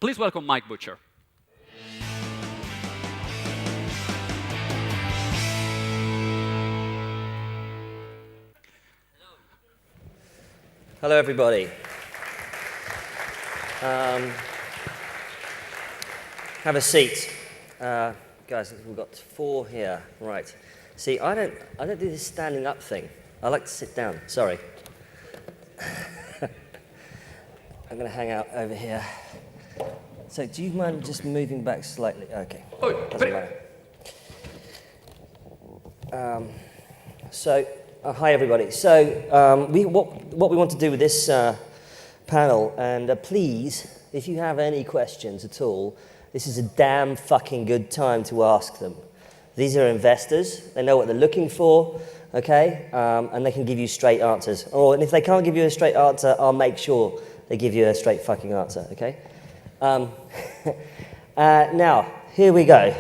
Please welcome Mike Butcher. Hello, everybody. Have a seat. Guys, we've got 4 here. Right. See, I don't do this standing up thing. I like to sit down. Sorry. I'm going to hang out over here. So, do you mind just moving back slightly? Okay. Doesn't matter. Hi, everybody. So, what we want to do with this panel, and please, if you have any questions at all, this is a damn fucking good time to ask them. These are investors. They know what they're looking for, okay? And they can give you straight answers. And if they can't give you a straight answer, I'll make sure they give you a straight fucking answer, okay? Now, here we go.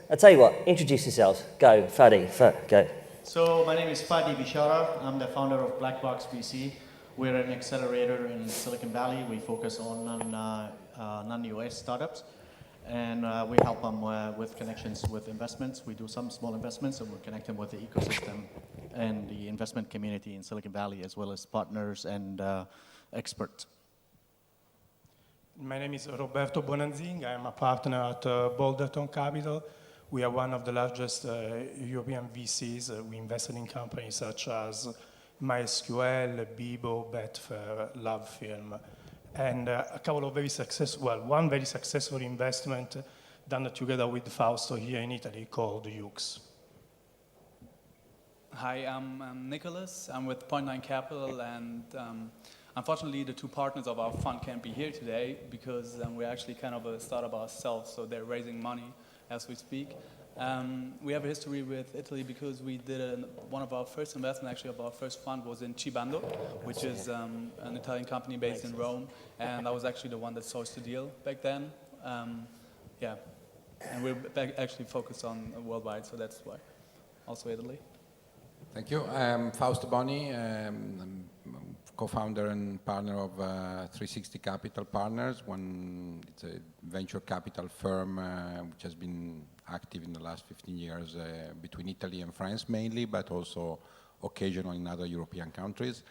I'll tell you what, introduce yourselves. Go, Fadi, go. So my name is FADI BISHARA. I'm the founder of BlackBox VC. We're an accelerator in Silicon Valley. We focus on non-US startups, and we help them with connections with investments. We do some small investments, and we connect them with the ecosystem and the investment community in Silicon Valley, as well as partners and experts. My name is ROBERTO. I'm a partner at Balderton Capital. We are one of the largest European VCs. We invested in companies such as MySQL, Bibo, Betfair, LoveFilm, and a couple of one very successful investment done together with FAUSTO here in Italy called UX. Hi, I'm NICOLAS. I'm with Point 9 Capital, and unfortunately the 2 partners of our fund can't be here today because we're actually kind of a startup ourselves, so they're raising money as we speak. We have a history with Italy because we did one of our first investments, actually of our first fund, was in Cibando, which is an Italian company based in Rome, and I was actually the one that sourced the deal back then. Yeah, and we're actually focused on worldwide, so that's why. Also Italy. Thank you. I'm FAUSTO BONI. I'm co-founder and partner of 360 Capital Partners. It's a venture capital firm which has been active in the last 15 years between Italy and France mainly, but also occasionally in other European countries.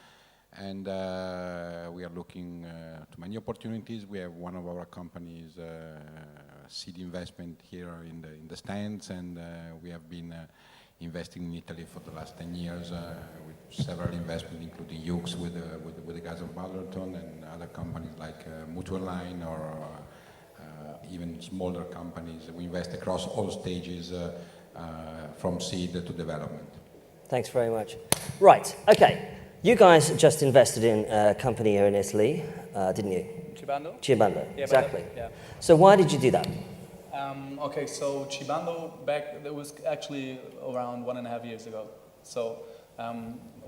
And we are looking to many opportunities. We have one of our companies seed investment here in the stands, and we have been investing in Italy for the last 10 years with several investments, including UX with the guys of Balderton and other companies like Mutual Line or even smaller companies. We invest across all stages from seed to development. Thanks very much. Right, okay. You guys just invested in a company here in Italy, didn't you? Cibando? Cibando, Yeah, exactly. Yeah. So why did you do that? Okay, so Cibando it was actually around 1.5 years ago. So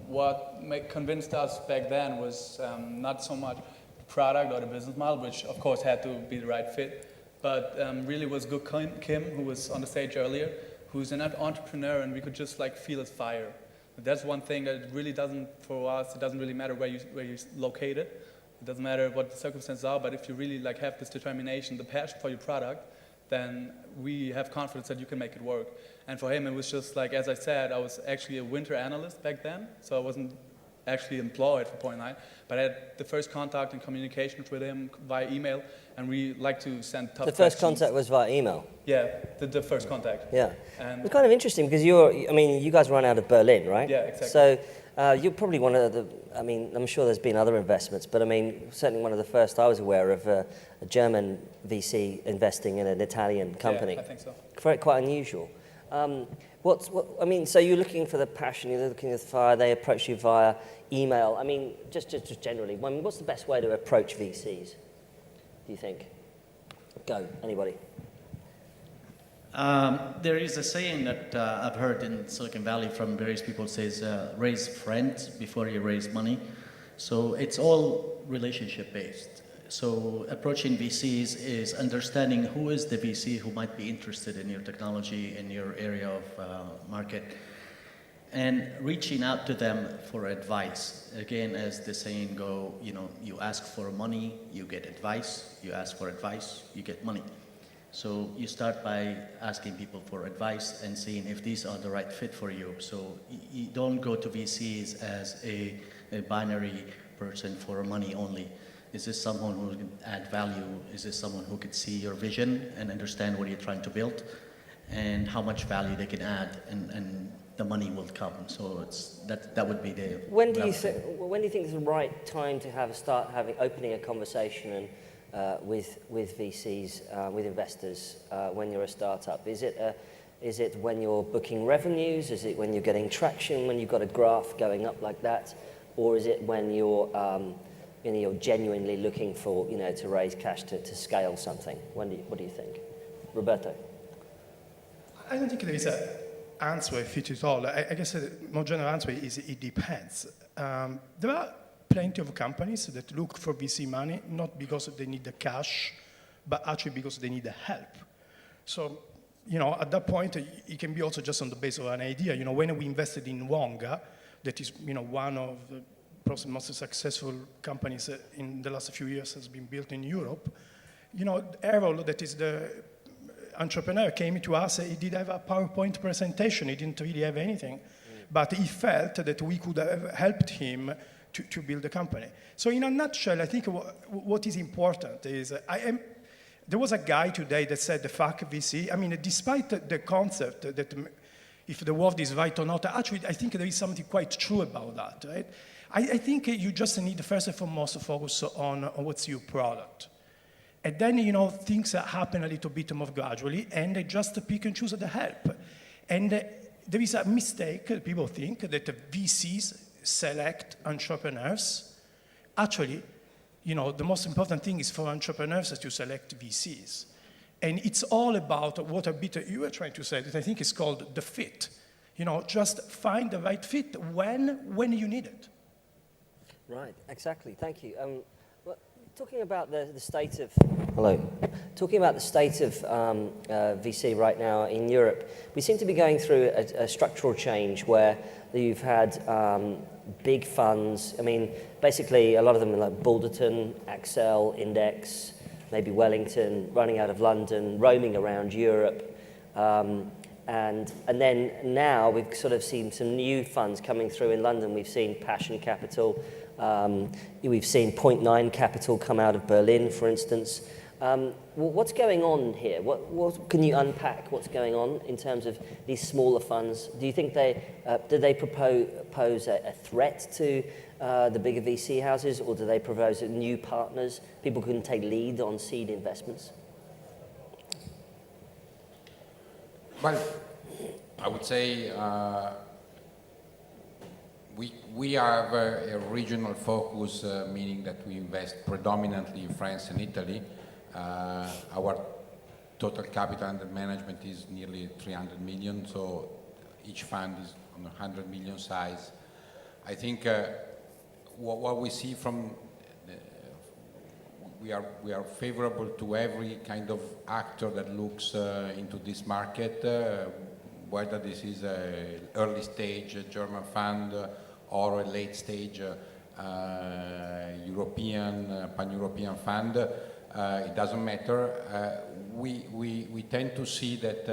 what convinced us back then was not so much the product or the business model, which of course had to be the right fit, but really was good Kim, who was on the stage earlier, who's an entrepreneur, and we could just like feel his fire. That's one thing that really doesn't, for us, it doesn't really matter where you're located. It doesn't matter what the circumstances are, but if you really like have this determination, the passion for your product, then we have confidence that you can make it work. And for him, it was just like, as I said, I was actually a winter analyst back then, so I wasn't actually employed for Point 9, but I had the first contact and communication with him via email, and we like to send tough questions. The first contact was via email? Yeah, the first contact. Yeah. And it's kind of interesting because you guys run out of Berlin, right? Yeah, exactly. So you're probably one of the, I'm sure there's been other investments, but certainly one of the first I was aware of a German VC investing in an Italian company. Yeah, I think so. Quite unusual. So you're looking for the passion, you're looking at the fire, they approach you via email. Just generally, what's the best way to approach VCs, do you think? Go, anybody. There is a saying that I've heard in Silicon Valley from various people, says raise friends before you raise money. So it's all relationship based. So approaching VCs is understanding who is the VC who might be interested in your technology, in your area of market. and reaching out to them for advice. Again, as the saying go, you know, you ask for money, you get advice. You ask for advice, you get money. So you start by asking people for advice and seeing if these are the right fit for you. So you don't go to VCs as a binary person for money only. Is this someone who can add value? Is this someone who could see your vision and understand what you're trying to build and how much value they can add, and the money will come. So that would be the... When do you think is the right time to opening a conversation with VCs, with investors, when you're a startup? Is it when you're booking revenues? Is it when you're getting traction, when you've got a graph going up like that? Or is it when you're you're genuinely looking for, to raise cash to scale something? What do you think? Roberto? I don't think there is an answer fit it all. I guess the more general answer is it depends. There are plenty of companies that look for VC money, not because they need the cash, but actually because they need the help. So, at that point, it can be also just on the basis of an idea. When we invested in Wonga, that is, one of the probably most successful companies in the last few years has been built in Europe. Errol, that is the entrepreneur, came to us. He did have a PowerPoint presentation. He didn't really have anything, but he felt that we could have helped him to build a company. So in a nutshell, I think what is important is there was a guy today that said the fuck VC. I mean, despite the concept that if the word is right or not, actually I think there is something quite true about that, right? I think you just need first and foremost to focus on what's your product. And then, things happen a little bit more gradually, and just pick and choose the help. And there is a mistake that people think that VCs select entrepreneurs. Actually, the most important thing is for entrepreneurs to select VCs. And it's all about what a bit you were trying to say, that I think is called the fit. Just find the right fit when you need it. Right, exactly. Thank you. Talking about the state of VC right now in Europe, we seem to be going through a structural change where you've had big funds. I mean, basically a lot of them are like Balderton, Axel, Index, maybe Wellington, running out of London, roaming around Europe. And then now we've sort of seen some new funds coming through in London. We've seen Passion Capital. We've seen Point 9 Capital come out of Berlin, for instance. What's going on here? What can you unpack what's going on in terms of these smaller funds? Do you think do they pose a threat to the bigger VC houses, or do they propose new partners, people who can take lead on seed investments? Well, I would say we have a regional focus, meaning that we invest predominantly in France and Italy. Our total capital under management is nearly 300 million, so each fund is on a 100 million size. I think what we see from we are favorable to every kind of actor that looks into this market, whether this is an early stage German fund or a late stage European, pan-European fund. It doesn't matter. We tend to see that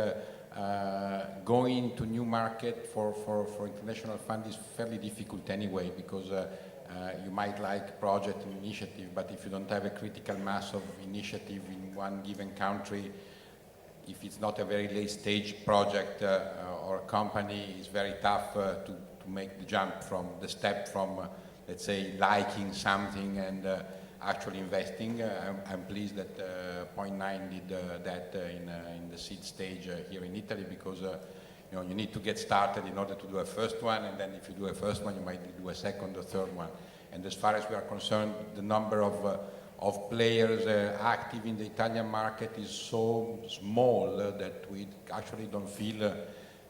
going to new market for international fund is fairly difficult anyway, because you might like project and initiative, but if you don't have a critical mass of initiative in one given country, if it's not a very late stage project or company, it's very tough to make the jump from the step from, let's say, liking something and actually investing. I'm pleased that Point 9 did that in the seed stage here in Italy, because you need to get started in order to do a first one, and then if you do a first one, you might do a second or third one. And as far as we are concerned, the number of players active in the Italian market is so small that we actually don't feel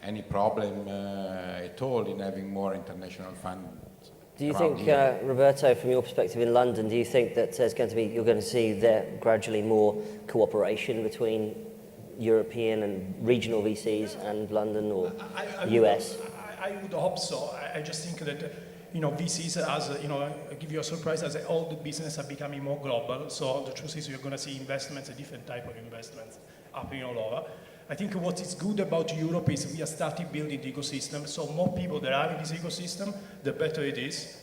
any problem at all in having more international funds. Do you think, Roberto, from your perspective in London, do you think that you're going to see there gradually more cooperation between European and regional VCs and London or US? I would hope so. I just think that, VCs, I give you a surprise, as all the businesses are becoming more global. So the truth is you're going to see investments, a different type of investments happening all over. I think what is good about Europe is we are starting building the ecosystem. So more people that are in this ecosystem, the better it is.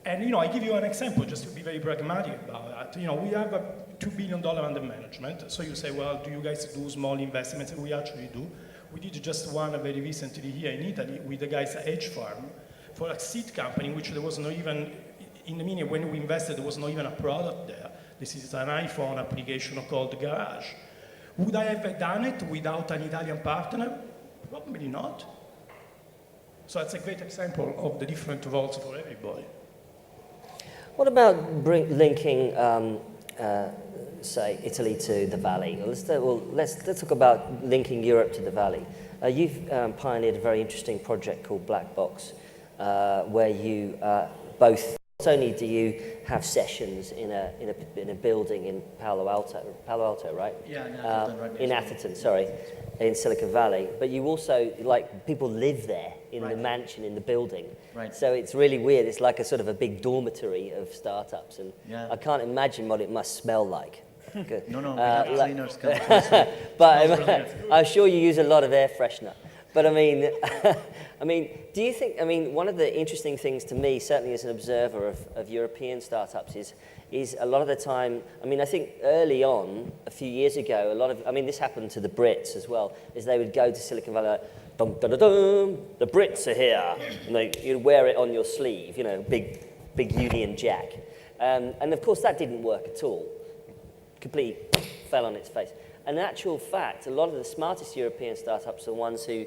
And I give you an example just to be very pragmatic about that. We have a $2 billion under management. So you say, well, do you guys do small investments? And we actually do. We did just one very recently here in Italy with the guys at Edge Farm for a seed company, which there was not even, in the meaning when we invested, there was not even a product there. This is an iPhone application called Garage. Would I have done it without an Italian partner? Probably not. So that's a great example of the different roles for everybody. What about linking, say, Italy to the Valley? Let's talk about linking Europe to the Valley. You've pioneered a very interesting project called BlackBox, where you both, not only do you have sessions in a building in Palo Alto, right? Yeah, in Atherton, right in Atherton, sorry, in Silicon Valley, but you also, people live there in the mansion, in the building. Right. So it's really weird. It's like a sort of a big dormitory of startups, and I can't imagine what it must smell like. No, we have cleaners come closer. But I'm sure you use a lot of air freshener. But I mean, do you think, one of the interesting things to me, certainly as an observer of European startups, is a lot of the time, I think early on, a few years ago, this happened to the Brits as well, is they would go to Silicon Valley, dum, dum, dum, dum, the Brits are here, and you'd wear it on your sleeve, big Union Jack. And of course that didn't work at all. Completely fell on its face. And in actual fact, a lot of the smartest European startups are the ones who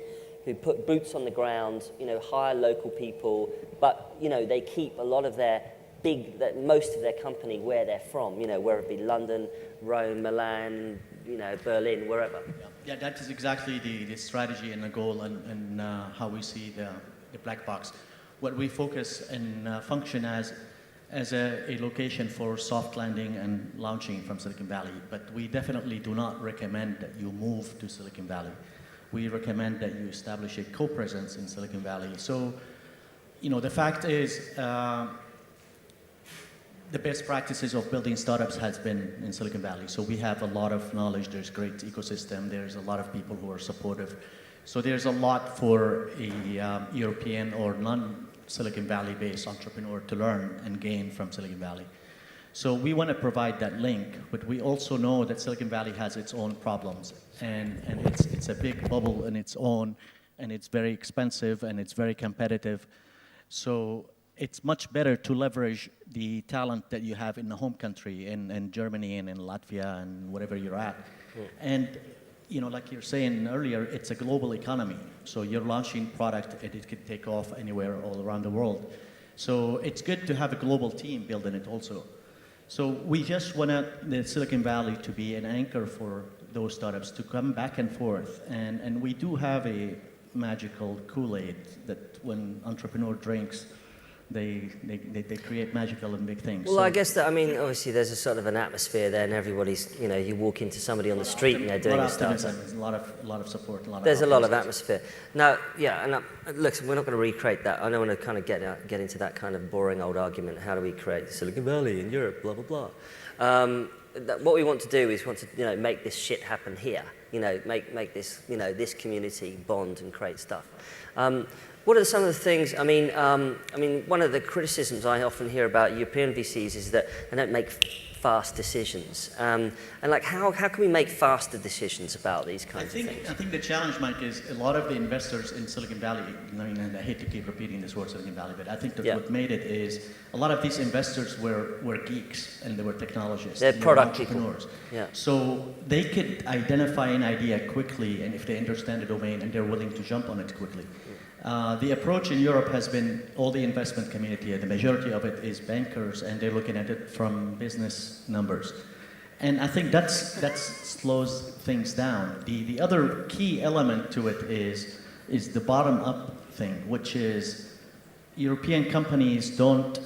put boots on the ground, hire local people, but they keep a lot of most of their company where they're from, whether it be London, Rome, Milan, Berlin, wherever. Yeah, that is exactly the strategy and the goal and how we see the black box. What we focus and function as a location for soft landing and launching from Silicon Valley, but we definitely do not recommend that you move to Silicon Valley. We recommend that you establish a co-presence in Silicon Valley. So, the fact is, the best practices of building startups has been in Silicon Valley. So we have a lot of knowledge, there's great ecosystem, there's a lot of people who are supportive. So there's a lot for a European or non-Silicon Valley-based entrepreneur to learn and gain from Silicon Valley. So we want to provide that link, but we also know that Silicon Valley has its own problems, and it's a big bubble in its own, and it's very expensive, and it's very competitive. So it's much better to leverage the talent that you have in the home country, in Germany and in Latvia and wherever you're at. And like you're saying earlier, it's a global economy. So you're launching product and it could take off anywhere all around the world. So it's good to have a global team building it also. So we just want the Silicon Valley to be an anchor for those startups to come back and forth. And we do have a magical Kool-Aid that when entrepreneur drinks, they create magical and big things. Well, so, I guess that, obviously there's a sort of an atmosphere there, and everybody's, you walk into somebody on the street and they're doing a startup. There's a lot of support, There's a lot of atmosphere. Now, and look, we're not going to recreate that. I don't want to kind of get into that kind of boring old argument. How do we create Silicon Valley in Europe? Blah blah blah. What we want to do is make this shit happen here. Make this this community bond and create stuff. What are some of the things, one of the criticisms I often hear about European VCs is that they don't make fast decisions. And how can we make faster decisions about these kinds of things? I think the challenge, Mike, is a lot of the investors in Silicon Valley, and I hate to keep repeating this word Silicon Valley, but I think that what made it is a lot of these investors were geeks and they were technologists. They're product entrepreneurs. people. Yeah. So they could identify an idea quickly, and if they understand the domain, and they're willing to jump on it quickly. The approach in Europe has been all the investment community, the majority of it is bankers, and they're looking at it from business numbers. And I think that slows things down. The other key element to it is the bottom-up thing, which is European companies don't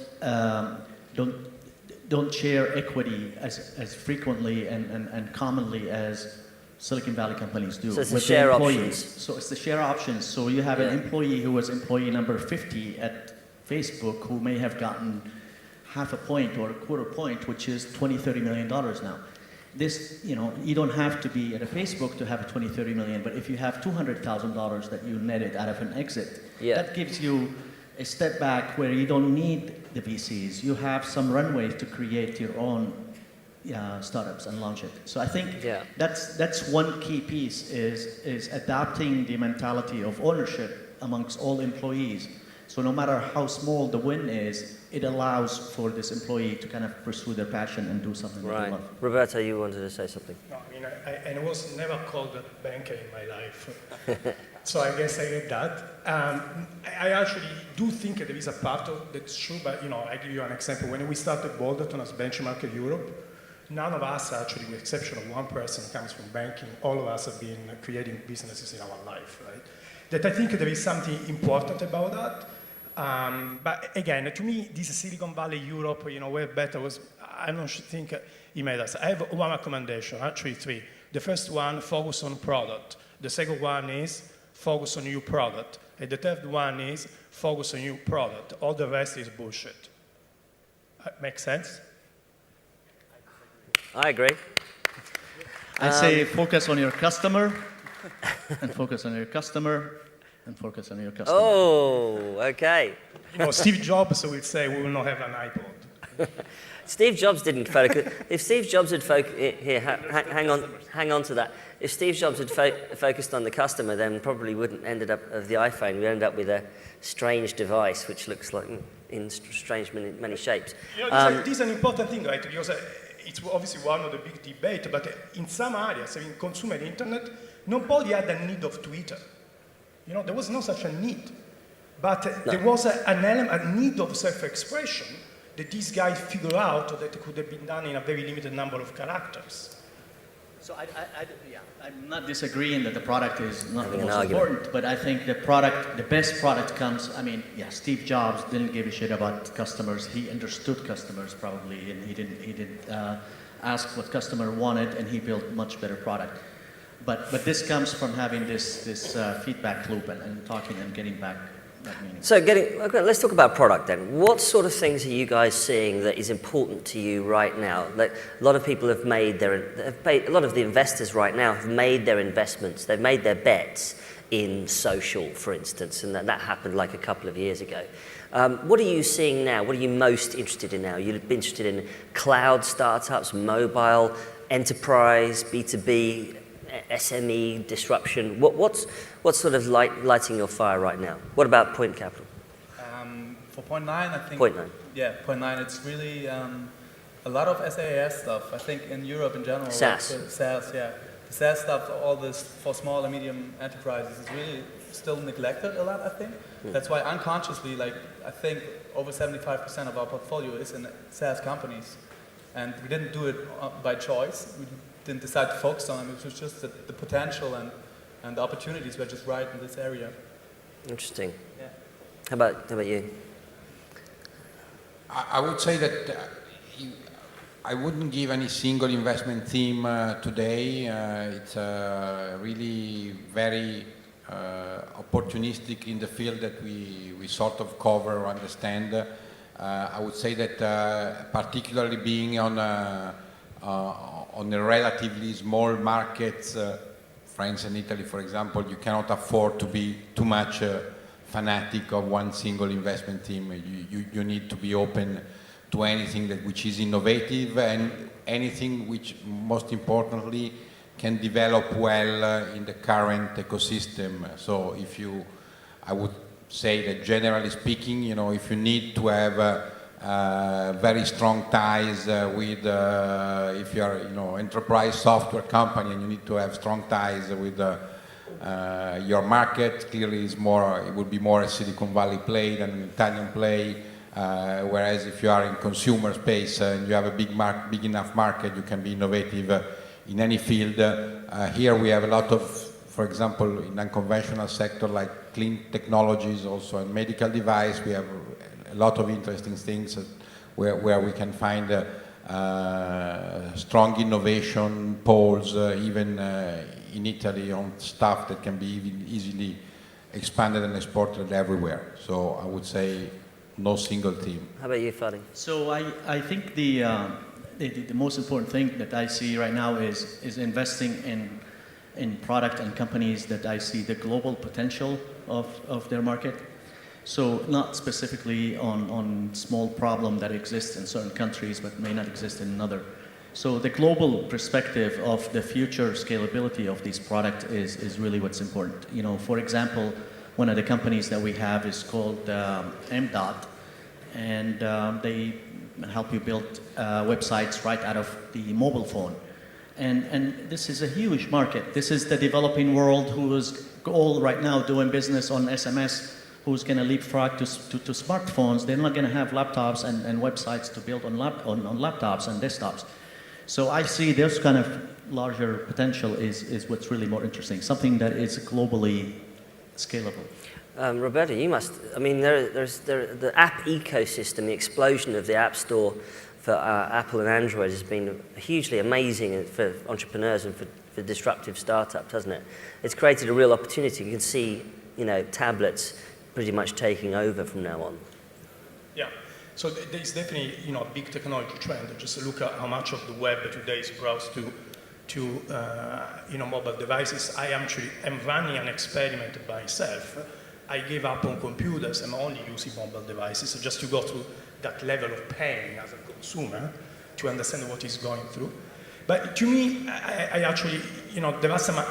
share equity as frequently and commonly as Silicon Valley companies do. So it's the with share their employees. options. So it's the share options. So you have an employee who was employee number 50 at Facebook who may have gotten half a point or a quarter point, which is $20, $30 million now. This, you know, you don't have to be at a Facebook to have a 20, 30 million, but if you have $200,000 that you netted out of an exit, that gives you a step back where you don't need the VCs. You have some runway to create your own startups and launch it. So I think that's one key piece is adapting the mentality of ownership amongst all employees. So no matter how small the win is, it allows for this employee to kind of pursue their passion and do something that they love. Roberto, you wanted to say something? No, I mean, I was never called a banker in my life, so I guess I get that. I actually do think there is a part of that's true, but you know, I give you an example. When we started Balderton as Benchmark Europe, none of us actually, with the exception of one person who comes from banking, all of us have been creating businesses in our life, right? That I think there is something important about that. But again, to me, this Silicon Valley Europe, you know, where better was, I don't think it made us. I have one recommendation, actually three. The first one, focus on product. The second one is focus on new product. And the third one is focus on new product. All the rest is bullshit. Makes sense? I agree. I say focus on your customer, and focus on your customer, and focus on your customer. Oh, okay. You know, Steve Jobs would say we will not have an iPod. Steve Jobs didn't focus. If Steve Jobs had hang on to that. If Steve Jobs had focused on the customer, then probably wouldn't ended up of the iPhone. We ended up with a strange device, which looks like in strange many shapes. You know, this is an important thing, right? Because it's obviously one of the big debate, but in some areas, in consumer internet, nobody had a need of Twitter. You know, there was no such a need. But there was a need of self-expression that these guys figured out that could have been done in a very limited number of characters. So I'm not disagreeing that the product is not the most important, but I think the best product comes, I mean, Steve Jobs didn't give a shit about customers. He understood customers probably, and he didn't ask what customer wanted, and he built much better product. But this comes from having this feedback loop and talking and getting back that meaning. So let's talk about product then. What sort of things are you guys seeing that is important to you right now? Like, a lot of people have made a lot of the investors right now have made their investments, they've made their bets in social, for instance, and that happened like a couple of years ago. What are you seeing now? What are you most interested in now? You've been interested in cloud startups, mobile, enterprise, B2B, SME disruption. What's sort of lighting your fire right now? What about Point Capital? For Point 9, I think. Point 9. Yeah, Point 9. It's really a lot of SaaS stuff. I think in Europe in general. SaaS. Like SaaS, yeah. The SaaS stuff, all this for small and medium enterprises, is really still neglected a lot. I think that's why unconsciously, like I think over 75% of our portfolio is in SaaS companies, and we didn't do it by choice. We didn't decide to focus on them. It was just that the potential and the opportunities were just right in this area. Interesting. Yeah. How about you? I would say that I wouldn't give any single investment theme today. It's really very opportunistic in the field that we sort of cover or understand. I would say that particularly being on the relatively small markets, France and Italy, for example, you cannot afford to be too much fanatic of one single investment team. You need to be open to anything which is innovative and anything which, most importantly, can develop well in the current ecosystem. So I would say that generally speaking, you know, if you need to have very strong ties with, if you are, you know, enterprise software company and you need to have strong ties with your market, clearly it would be more a Silicon Valley play than an Italian play. Whereas if you are in consumer space and you have a big enough market, you can be innovative in any field. Here we have a lot of, for example, in unconventional sector like clean technologies, also in medical device, we have a lot of interesting things where we can find strong innovation polls, even in Italy, on stuff that can be even easily expanded and exported everywhere. So I would say no single team. How about you, Fadi? So I think the most important thing that I see right now is investing in product and companies that I see the global potential of their market. So not specifically on small problem that exists in certain countries but may not exist in another. So the global perspective of the future scalability of these products is really what's important. You know, for example, one of the companies that we have is called MDOT, and they help you build websites right out of the mobile phone. And this is a huge market. This is the developing world who is all right now doing business on SMS, who's going to leapfrog to smartphones. They're not going to have laptops and websites to build on laptops and desktops. So I see this kind of larger potential is what's really more interesting, something that is globally scalable. Roberto, you must, I mean, there's the app ecosystem, the explosion of the App Store for Apple and Android has been hugely amazing for entrepreneurs and for disruptive startups, hasn't it? It's created a real opportunity. You can see, you know, tablets pretty much taking over from now on. Yeah. So there's definitely, you know, a big technology trend. Just look at how much of the web today is browsed to you know, mobile devices. I actually am running an experiment by myself. I gave up on computers. I'm only using mobile devices, so just to go through that level of pain as a consumer to understand what is going through. But to me, I actually, you know, there are some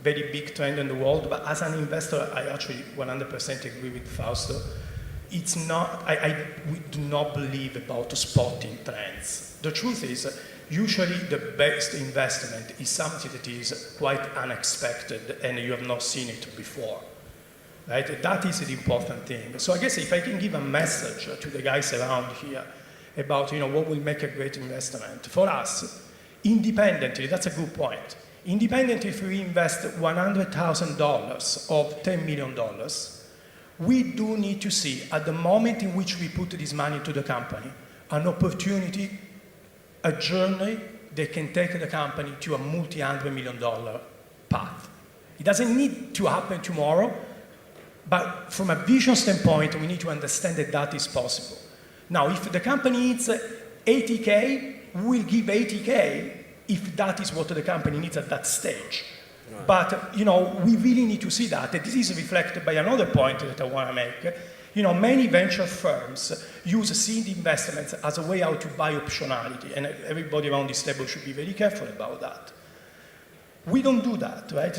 very big trend in the world, but as an investor, I actually 100% agree with Fausto. It's not, we do not believe about spotting trends. The truth is, usually the best investment is something that is quite unexpected and you have not seen it before. Right? That is the important thing. So I guess if I can give a message to the guys around here about, you know, what will make a great investment. For us, independently, that's a good point. Independently, if we invest $100,000 of $10 million, we do need to see, at the moment in which we put this money into the company, an opportunity, a journey that can take the company to a multi-hundred-million-dollar path. It doesn't need to happen tomorrow, but from a vision standpoint, we need to understand that that is possible. Now, if the company needs 80K, we'll give 80K if that is what the company needs at that stage. Right. But, you know, we really need to see that. This is reflected by another point that I want to make. You know, many venture firms use seed investments as a way out to buy optionality, and everybody around this table should be very careful about that. We don't do that, right?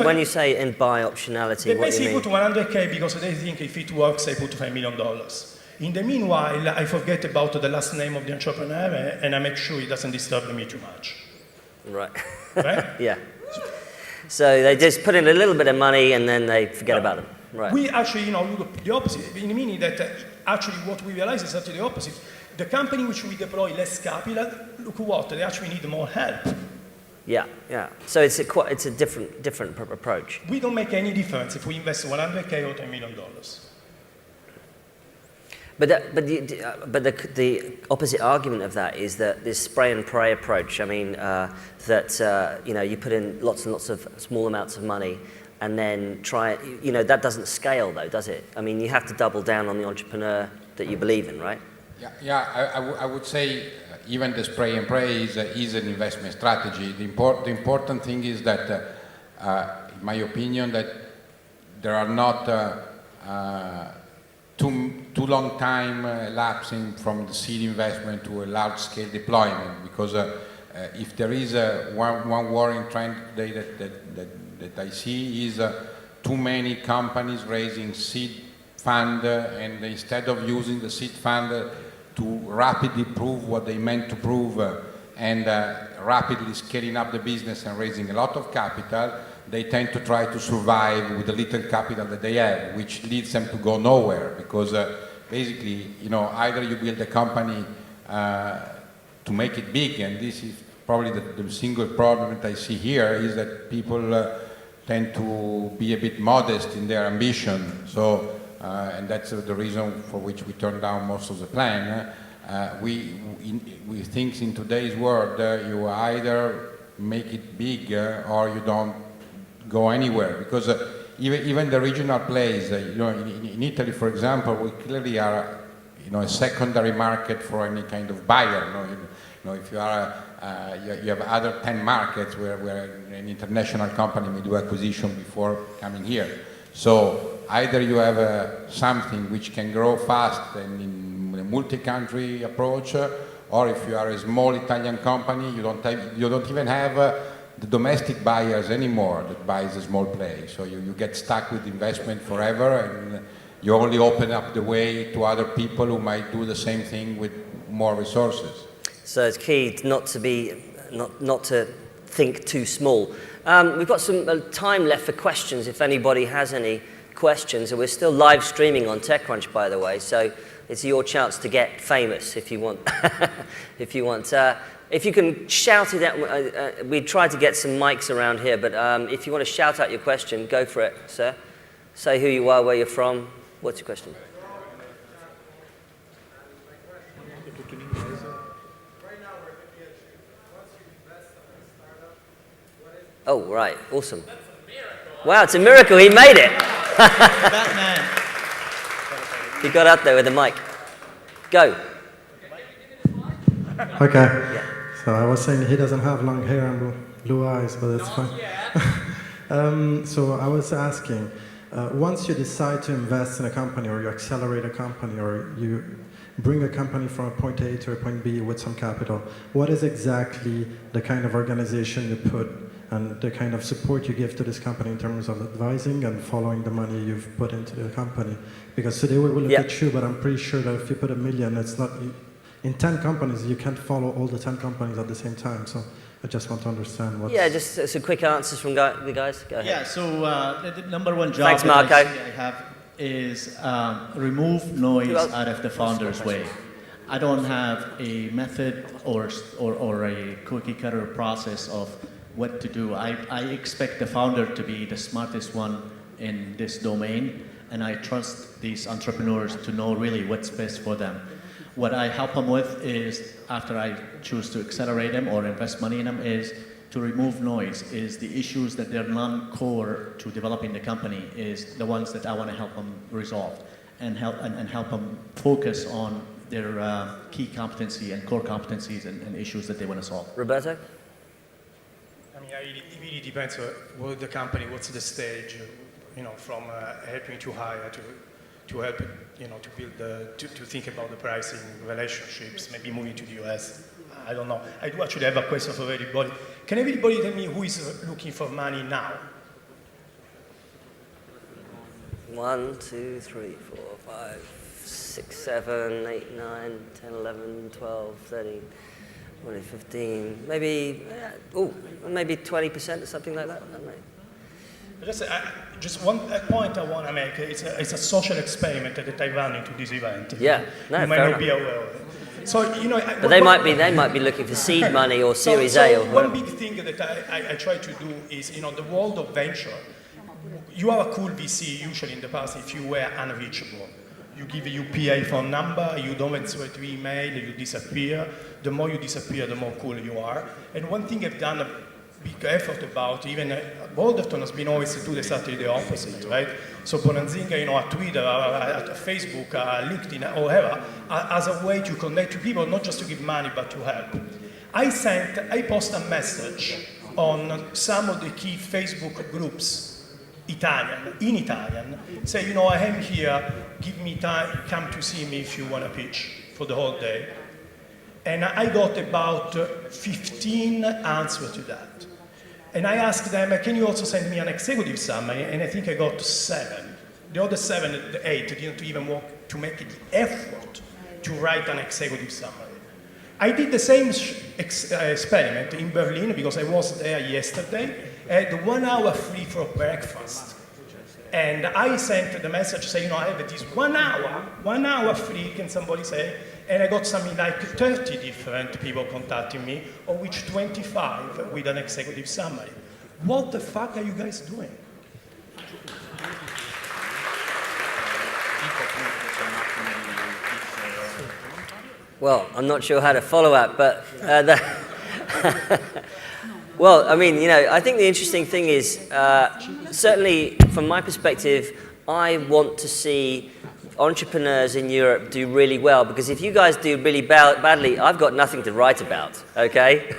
When you say and buy optionality, they what do you mean? basically put 100K because they think if it works, they put $5 million. In the meanwhile, I forget about the last name of the entrepreneur, and I make sure it doesn't disturb me too much. Right. Right? Yeah. So they just put in a little bit of money and then they forget about them. Right. We actually, you know, look the opposite, in the meaning that actually what we realize is actually the opposite. The company which we deploy less capital, look what, they actually need more help. Yeah, yeah. So it's a different approach. We don't make any difference if we invest 100K or $10 million. But the opposite argument of that is that this spray and pray approach. I mean, you know, you put in lots and lots of small amounts of money, and then try. You know, that doesn't scale though, does it? I mean, you have to double down on the entrepreneur that you believe in, right? Yeah. I would say even the spray and pray is an investment strategy. The important thing is that, in my opinion, that there are not too long time elapsing from the seed investment to a large-scale deployment, because if there is one worrying trend today that I see is too many companies raising seed fund, and instead of using the seed fund to rapidly prove what they meant to prove and rapidly scaling up the business and raising a lot of capital, they tend to try to survive with the little capital that they have, which leads them to go nowhere, because basically, you know, either you build a company to make it big, and this is probably the single problem that I see here, is that people tend to be a bit modest in their ambition. So, and that's the reason for which we turned down most of the plan. we think in today's world you either make it big or you don't go anywhere, because even the regional plays, in Italy, for example, we clearly are, a secondary market for any kind of buyer. If you are, you have other 10 markets where an international company may do acquisition before coming here. So either you have something which can grow fast and in a multi-country approach, or if you are a small Italian company, you don't even have the domestic buyers anymore that buys a small play. So you get stuck with investment forever, and you only open up the way to other people who might do the same thing with more resources. So it's key not to think too small. We've got some time left for questions if anybody has any questions. And we're still live streaming on TechCrunch, by the way, so it's your chance to get famous if you want. If you can shout it out, we tried to get some mics around here, but if you want to shout out your question, go for it, sir. Say who you are, where you're from. What's your question? Oh, right, awesome. Wow, it's a miracle, he made it. Batman. He got out there with the mic. Go. Okay. Yeah. So I was saying he doesn't have long hair and blue eyes, but it's fine. So I was asking, once you decide to invest in a company, or you accelerate a company, or you bring a company from a point A to a point B with some capital, what is exactly the kind of organization you put and the kind of support you give to this company in terms of advising and following the money you've put into the company? Because today we will look at you, but I'm pretty sure that if you put $1 million, it's not... In 10 companies, you can't follow all the 10 companies at the same time. So I just want to understand what... Yeah, just some quick answers from the guys. Go ahead. Yeah, so the number one job Thanks, Marco. that I have is remove noise out of the founder's way. I don't have a method or a cookie cutter process of what to do. I expect the founder to be the smartest one in this domain, and I trust these entrepreneurs to know really what's best for them. What I help them with is, after I choose to accelerate them or invest money in them, is to remove noise, is the issues that they're non-core to developing the company is the ones that I want to help them resolve and help them focus on their key competency and core competencies and issues that they want to solve. Roberto? I mean, it really depends on what the company, what's the stage, from helping to hire to help, to build, to think about the pricing relationships, maybe moving to the US. I don't know. I do actually have a question for everybody. Can everybody tell me who is looking for money now? 1, 2, 3, 4, 5, 6, 7, 8, 9, 10, 11, 12, 13, 14, 15, maybe 20% or something like that. I don't know. Just one point I want to make. It's a social experiment that I run into this event. Yeah, no, you might fair not be aware of it. So but they might be looking for seed money or Series A. Or one big thing that I try to do is, the world of venture. You are a cool VC usually in the past if you were unreachable. You give a UPA phone number, you don't answer to email, you disappear. The more you disappear, the more cool you are. And one thing I've done a big effort about, even Balderton has been always to do exactly the opposite, right? So Bonanzinga, at Twitter, at Facebook, LinkedIn, or whatever, as a way to connect to people, not just to give money, but to help. I post a message on some of the key Facebook groups, in Italian, say, I am here, give me time, come to see me if you want to pitch for the whole day. And I got about 15 answers to that. And I asked them, can you also send me an executive summary? And I think I got 7. The other 7, the 8, didn't even want to make the effort to write an executive summary. I did the same experiment in Berlin because I was there yesterday. I had 1 hour free for breakfast. And I sent the message saying, I have this 1 hour free, can somebody say? And I got something like 30 different people contacting me, of which 25 with an executive summary. What the fuck are you guys doing? Well, I'm not sure how to follow up, but well, I mean, you know, I think the interesting thing is, certainly from my perspective, I want to see entrepreneurs in Europe do really well, because if you guys do really badly, I've got nothing to write about, okay?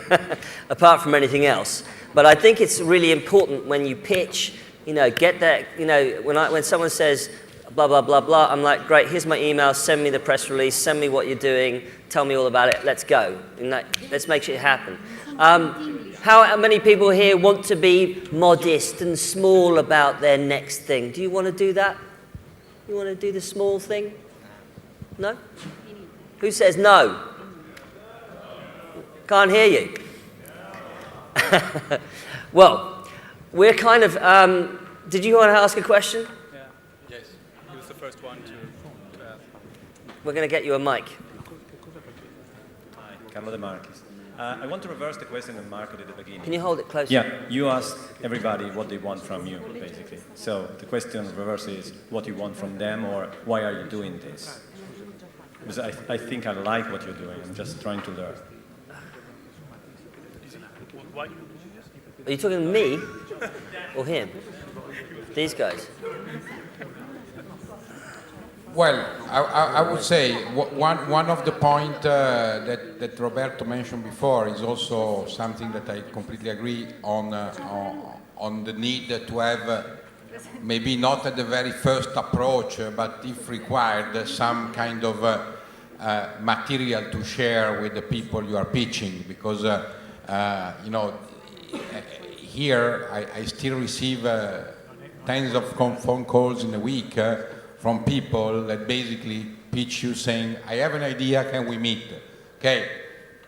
Apart from anything else. But I think it's really important when you pitch, you know, get that, you know, when someone says blah, blah, blah, blah, I'm like, great, here's my email, send me the press release, send me what you're doing, tell me all about it, let's go. And let's make it happen. How many people here want to be modest and small about their next thing? Do you want to do that? You want to do the small thing? No? Who says no? Can't hear you. Well, we're kind of, did you want to ask a question? Yeah. Yes. He was the first one to ask. We're going to get you a mic. Hi, Carlo De Marquis. I want to reverse the question of Marco at the beginning. Can you hold it closer? Yeah, you asked everybody what they want from you, basically. So the question of reverse is what you want from them, or why are you doing this? Because I think I like what you're doing. I'm just trying to learn. Are you talking to me or him? These guys? Well, I would say one of the points that Roberto mentioned before is also something that I completely agree on the need to have maybe not at the very first approach, but if required, some kind of material to share with the people you are pitching, because you know, here I still receive tens of phone calls in a week from people that basically pitch you saying, I have an idea, can we meet? Okay,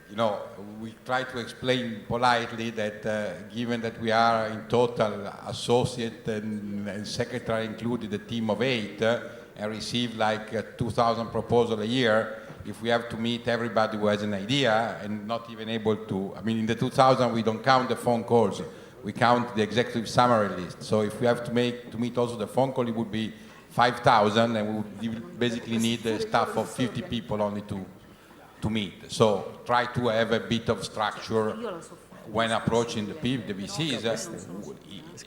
you know, we try to explain politely that given that we are in total associate and secretary included a team of 8 and receive like 2,000 proposals a year, if we have to meet everybody who has an idea and not even able to, I mean, in the 2,000 we don't count the phone calls, we count the executive summary list. So if we have to meet also the phone call, it would be 5,000, and we would basically need a staff of 50 people only to meet. So try to have a bit of structure when approaching the VCs.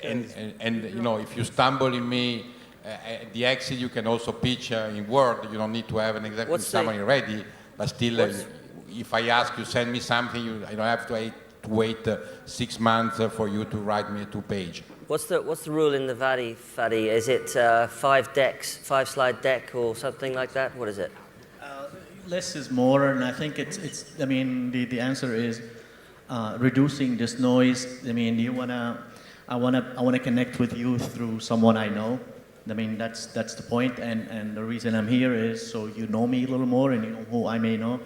And you know, if you stumble in me, at the exit you can also pitch in Word. You don't need to have an executive summary ready, but still, if I ask you send me something, you don't have to wait 6 months for you to write me a 2-page. What's the rule in the FADI? Is it 5 slide deck or something like that? What is it? Less is more, and I think I mean, the answer is reducing this noise. I mean, I wanna connect with you through someone I know. I mean, that's the point, and the reason I'm here is so you know me a little more and you know who I may know.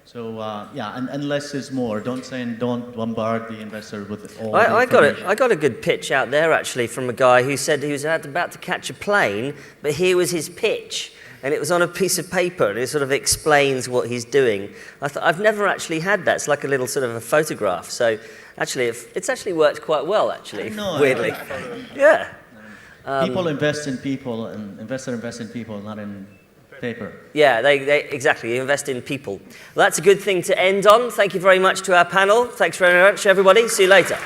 So yeah, and less is more. Don't bombard the investor with all the information. I got a good pitch out there actually from a guy who said he was about to catch a plane, but here was his pitch, and it was on a piece of paper, and it sort of explains what he's doing. I've never actually had that. It's like a little sort of a photograph. So actually, it's actually worked quite well actually. Weirdly, yeah. People invest in people, and investor invest in people, not in paper. Yeah, they exactly invest in people. Well, that's a good thing to end on. Thank you very much to our panel. Thanks very much, everybody. See you later.